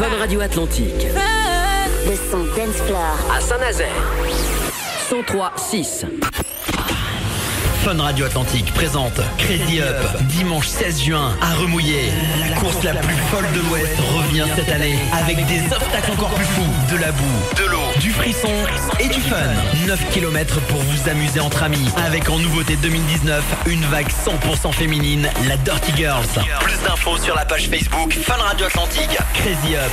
Fun Radio Atlantique. Le son Dance Floor À Saint-Nazaire. 103.6. Fun Radio Atlantique présente Crazy Up, dimanche 16 juin à Remouillé. La course la plus folle de l'Ouest revient cette année avec des obstacles encore plus fous, de la boue, de l'eau, du frisson et du fun. 9 km pour vous amuser entre amis avec en nouveauté 2019 une vague 100% féminine, la Dirty Girls. Plus d'infos sur la page Facebook Fun Radio Atlantique. Crazy Up,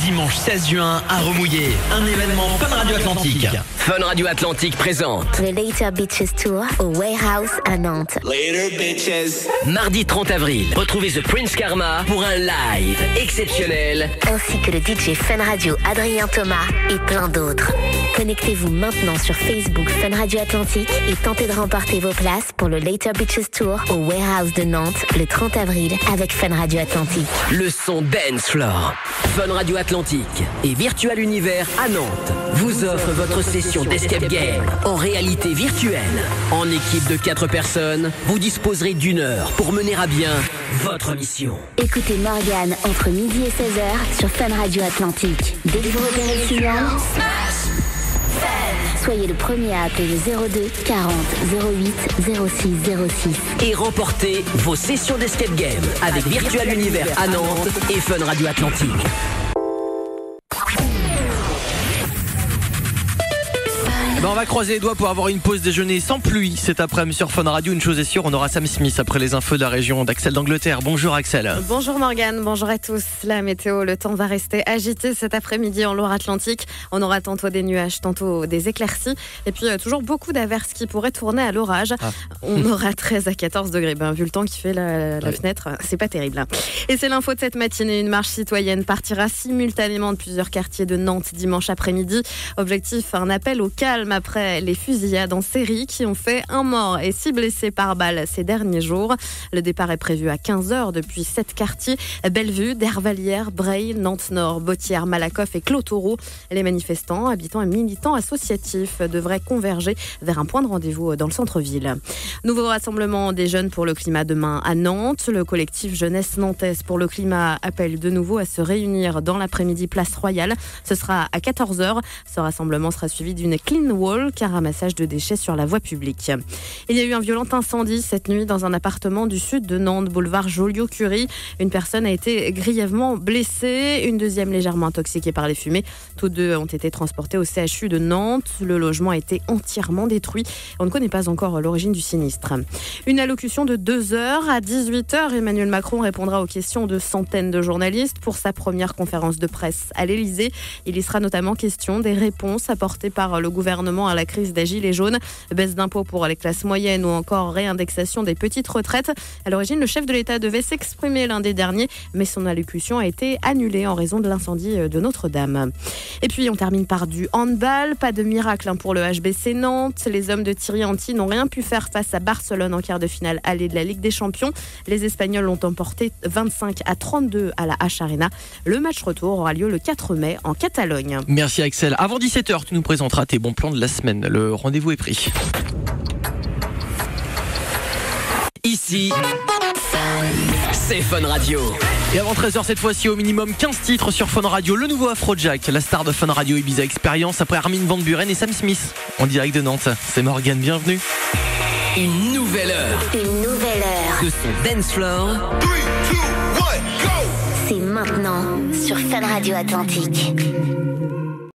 dimanche 16 juin à Remouillé. Un événement Fun Radio Atlantique. Fun Radio Atlantique présente le Later Beaches Tour au Warehouse à Nantes. Later, bitches. mardi 30 avril. Retrouvez The Prince Karma pour un live exceptionnel. Ainsi que le DJ Fun Radio Adrien Thomas et plein d'autres. Connectez-vous maintenant sur Facebook Fun Radio Atlantique et tentez de remporter vos places pour le Later Beaches Tour au Warehouse de Nantes le 30 avril avec Fun Radio Atlantique. Le son Dance Floor. Fun Radio Atlantique et Virtual Univers à Nantes vous offrent votre session d'escape game en réalité virtuelle. En équipe de 4 personnes, vous disposerez d'1 heure pour mener à bien votre mission. Écoutez Morgane entre midi et 16h sur Fun Radio Atlantique. Dès que vous repérez le signal, soyez le premier à appeler le 02 40 08 06 06. Et remportez vos sessions d'escape game avec Virtual Univers à Nantes et Fun Radio Atlantique. On va croiser les doigts pour avoir une pause déjeuner sans pluie cet après-midi sur Fun Radio. Une chose est sûre, on aura Sam Smith après les infos de la région d'Axel d'Angleterre. Bonjour Axel. Bonjour Morgane, bonjour à tous. La météo, le temps va rester agité cet après-midi en Loire-Atlantique. On aura tantôt des nuages, tantôt des éclaircies. Et puis toujours beaucoup d'averses qui pourraient tourner à l'orage. On aura 13 à 14 degrés. Vu le temps qui fait la fenêtre, c'est pas terrible. Et c'est l'info de cette matinée. Une marche citoyenne partira simultanément de plusieurs quartiers de Nantes dimanche après-midi. Objectif, un appel au calme après les fusillades en série qui ont fait 1 mort et 6 blessés par balle ces derniers jours. Le départ est prévu à 15h depuis 7 quartiers: Bellevue, Dervalière, Breil, Nantes-Nord, Bottière, Malakoff et Clotaureau. Les manifestants, habitants et militants associatifs devraient converger vers un point de rendez-vous dans le centre-ville. Nouveau rassemblement des jeunes pour le climat demain à Nantes. Le collectif Jeunesse Nantaise pour le climat appelle de nouveau à se réunir dans l'après-midi place Royale. Ce sera à 14h. Ce rassemblement sera suivi d'une clean wall, car ramassage de déchets sur la voie publique. Il y a eu un violent incendie cette nuit dans un appartement du sud de Nantes, boulevard Joliot-Curie. Une personne a été grièvement blessée, une deuxième légèrement intoxiquée par les fumées. Tous deux ont été transportés au CHU de Nantes. Le logement a été entièrement détruit. On ne connaît pas encore l'origine du sinistre. Une allocution de 2 heures. À 18h, Emmanuel Macron répondra aux questions de centaines de journalistes pour sa première conférence de presse à l'Élysée. Il y sera notamment question des réponses apportées par le gouvernement à la crise des Gilets jaunes, baisse d'impôts pour les classes moyennes ou encore réindexation des petites retraites. À l'origine, le chef de l'État devait s'exprimer lundi dernier, mais son allocution a été annulée en raison de l'incendie de Notre-Dame. Et puis, on termine par du handball. Pas de miracle pour le HBC Nantes. Les hommes de Thierry Henty n'ont rien pu faire face à Barcelone en quart de finale aller de la Ligue des Champions. Les Espagnols l'ont emporté 25-32 à la H-Arena. Le match retour aura lieu le 4 mai en Catalogne. Merci Axel. Avant 17h, tu nous présenteras tes bons plans de la semaine. Le rendez-vous est pris. Ici, c'est Fun Radio. Et avant 13h cette fois-ci, au minimum 15 titres sur Fun Radio. Le nouveau Afrojack, la star de Fun Radio Ibiza Experience après Armin van Buuren et Sam Smith. En direct de Nantes, c'est Morgane, bienvenue. Une nouvelle heure. Une nouvelle heure. De son Dance Floor. 3, 2, 1, go! C'est maintenant sur Fun Radio Atlantique.